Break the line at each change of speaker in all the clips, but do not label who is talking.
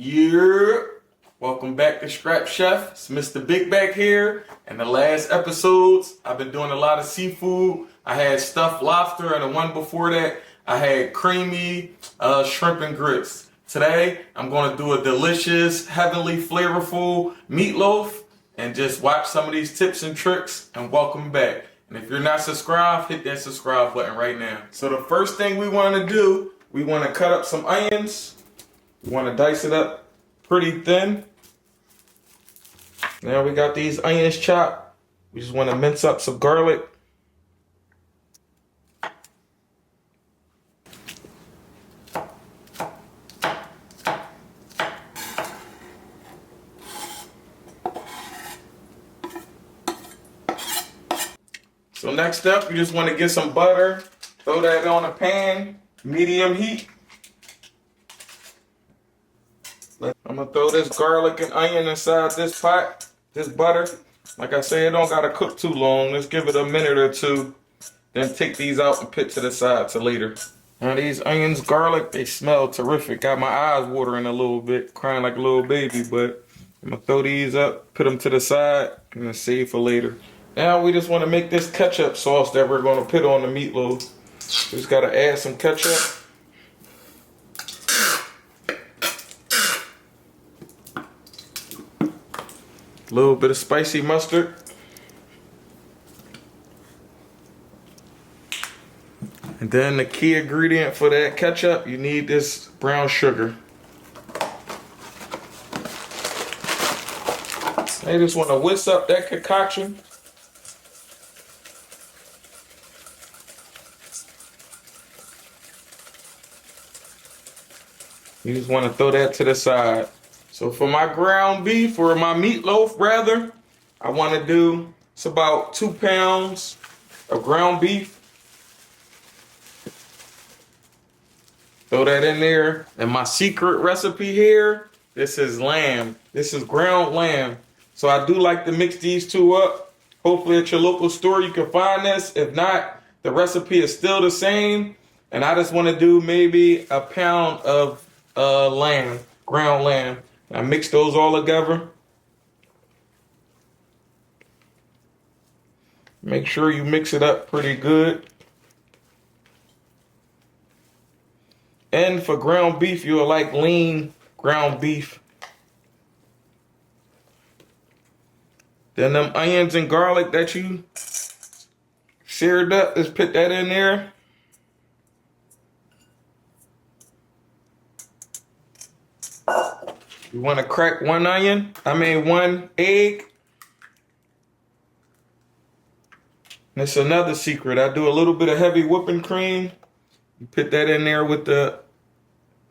Yeah, welcome back to Scrap Chef. It's Mr. Big Back here. In the last episodes, I've been doing a lot of seafood. I had stuffed lobster, and the one before that, I had creamy shrimp and grits. Today, I'm going to do a delicious, heavenly, flavorful meatloaf and just watch some of these tips and tricks, and welcome back. And if you're not subscribed, hit that subscribe button right now. So the first thing we want to do, we want to cut up some onions. We want to dice it up pretty thin. Now we got these onions chopped. We just want to mince up some garlic. So next up, you just want to get some butter. Throw that on a pan, medium heat. I'm gonna throw this garlic and onion inside this pot, this butter. Like I say, it don't gotta cook too long. Let's give it a minute or two. Then take these out and put to the side till later. Now these onions, garlic, they smell terrific. Got my eyes watering a little bit, crying like a little baby, but I'm gonna throw these up, put them to the side, and then save for later. Now we just wanna make this ketchup sauce that we're gonna put on the meatloaf. Just gotta add some ketchup. A little bit of spicy mustard. And then the key ingredient for that ketchup, you need this brown sugar. I just want to whisk up that concoction. You just want to throw that to the side. So for my ground beef, or my meatloaf rather, I want to do, it's about 2 pounds of ground beef. Throw that in there. And my secret recipe here, this is lamb. This is ground lamb. So I do like to mix these two up. Hopefully at your local store you can find this. If not, the recipe is still the same. And I just want to do maybe a pound of lamb, ground lamb. I mix those all together. Make sure you mix it up pretty good. And for ground beef, you'll like lean ground beef. Then them onions and garlic that you seared up, just put that in there. You want to crack one egg. And it's another secret. I do a little bit of heavy whipping cream. You put that in there with the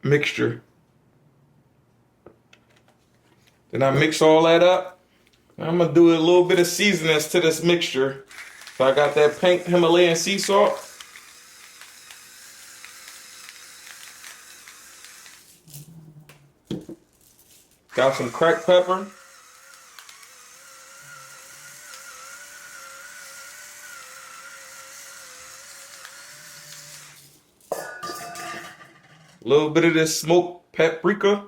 mixture. Then I mix all that up. I'm going to do a little bit of seasonings to this mixture. So I got that pink Himalayan sea salt. Got some cracked pepper. A little bit of this smoked paprika.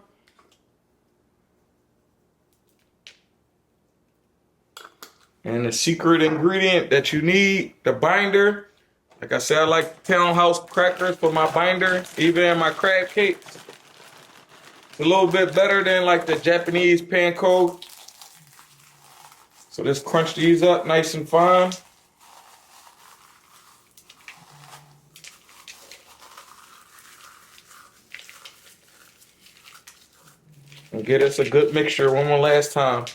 And the secret ingredient that you need, the binder. Like I said, I like townhouse crackers for my binder, even in my crab cakes. It's a little bit better than like the Japanese panko. So just crunch these up nice and fine. And get us a good mixture one more last time.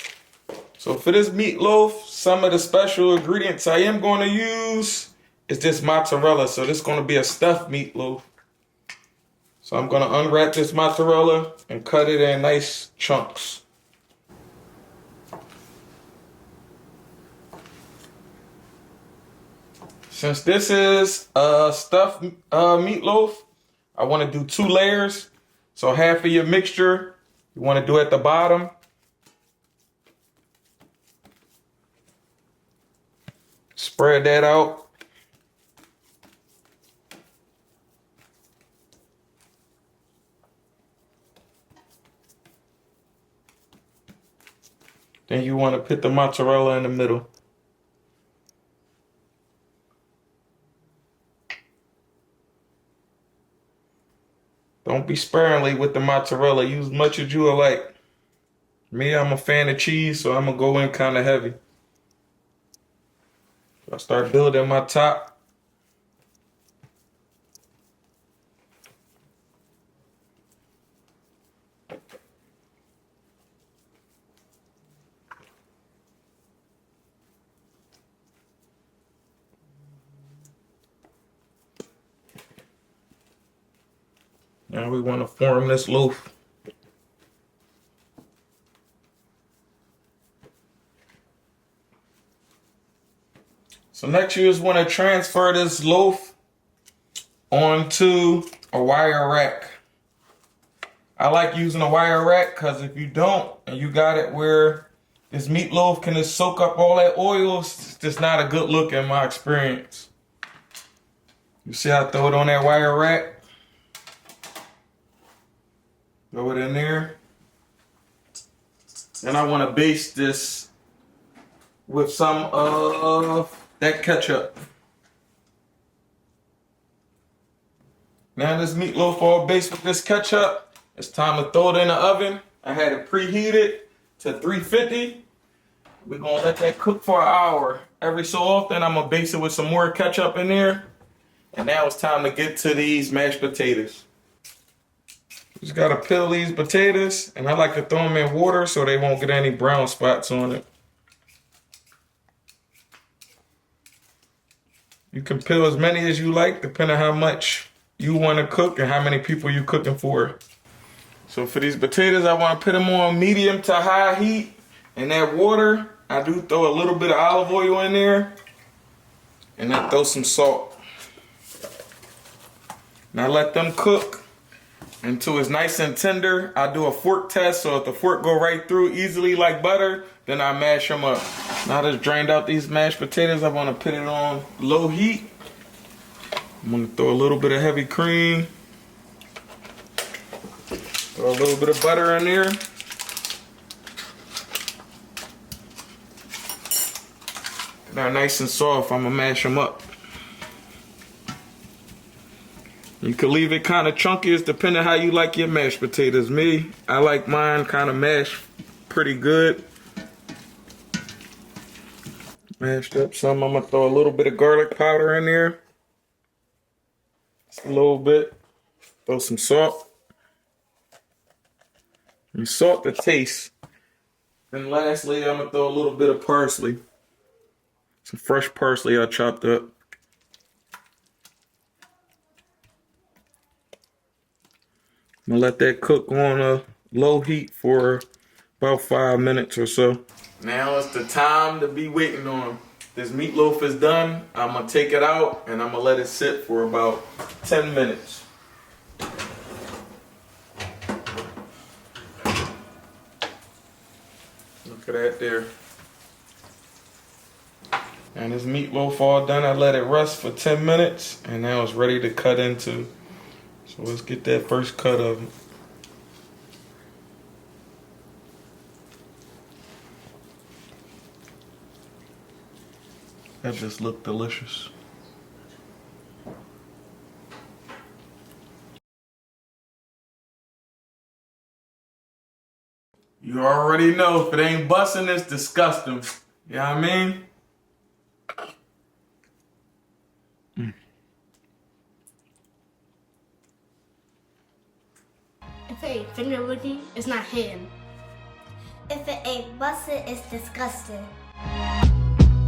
So for this meatloaf, some of the special ingredients I am going to use is this mozzarella. So this is going to be a stuffed meatloaf. So I'm going to unwrap this mozzarella and cut it in nice chunks. Since this is a stuffed meatloaf, I want to do 2 layers. So half of your mixture, you want to do at the bottom. Spread that out. Then you want to put the mozzarella in the middle. Don't be sparingly with the mozzarella. Use as much as you will like. Me, I'm a fan of cheese, so I'm going to go in kind of heavy. I start building my top. Now we want to form this loaf. So next you just want to transfer this loaf onto a wire rack. I like using a wire rack because if you don't and you got it where this meatloaf can just soak up all that oil, it's just not a good look in my experience. You see I throw it on that wire rack? Throw it in there. And I want to baste this with some of that ketchup. Now this meatloaf all based with this ketchup. It's time to throw it in the oven. I had it preheated to 350. We're going to let that cook for an hour. Every so often, I'm going to baste it with some more ketchup in there. And now it's time to get to these mashed potatoes. Just got to peel these potatoes. And I like to throw them in water so they won't get any brown spots on it. You can peel as many as you like, depending on how much you want to cook and how many people you're cooking for. So for these potatoes, I want to put them on medium to high heat. And that water, I do throw a little bit of olive oil in there. And then throw some salt. Now let them cook until it's nice and tender. I do a fork test, so if the fork go right through easily like butter, then I mash them up. Now I just drained out these mashed potatoes. I want to put it on low heat. I'm going to throw a little bit of heavy cream. Throw a little bit of butter in there. They're nice and soft. I'm going to mash them up. You can leave it kind of chunky. It's depending how you like your mashed potatoes. Me, I like mine kind of mashed pretty good. Mashed up some. I'm going to throw a little bit of garlic powder in there. Just a little bit. Throw some salt. And salt to taste. And lastly, I'm going to throw a little bit of parsley. Some fresh parsley I chopped up. I'm going to let that cook on a low heat for about 5 minutes or so. Now it's the time to be waiting on. This meatloaf is done. I'm going to take it out and I'm going to let it sit for about 10 minutes. Look at that there. And this meatloaf all done. I let it rest for 10 minutes and now it's ready to cut into. So let's get that first cut of it. That just looked delicious. You already know if it ain't busting, it's disgusting. You know what I mean?
If it ain't finger licking, it's not hand.
If it ain't busted, it's disgusting.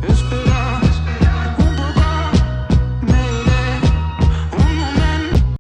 It's been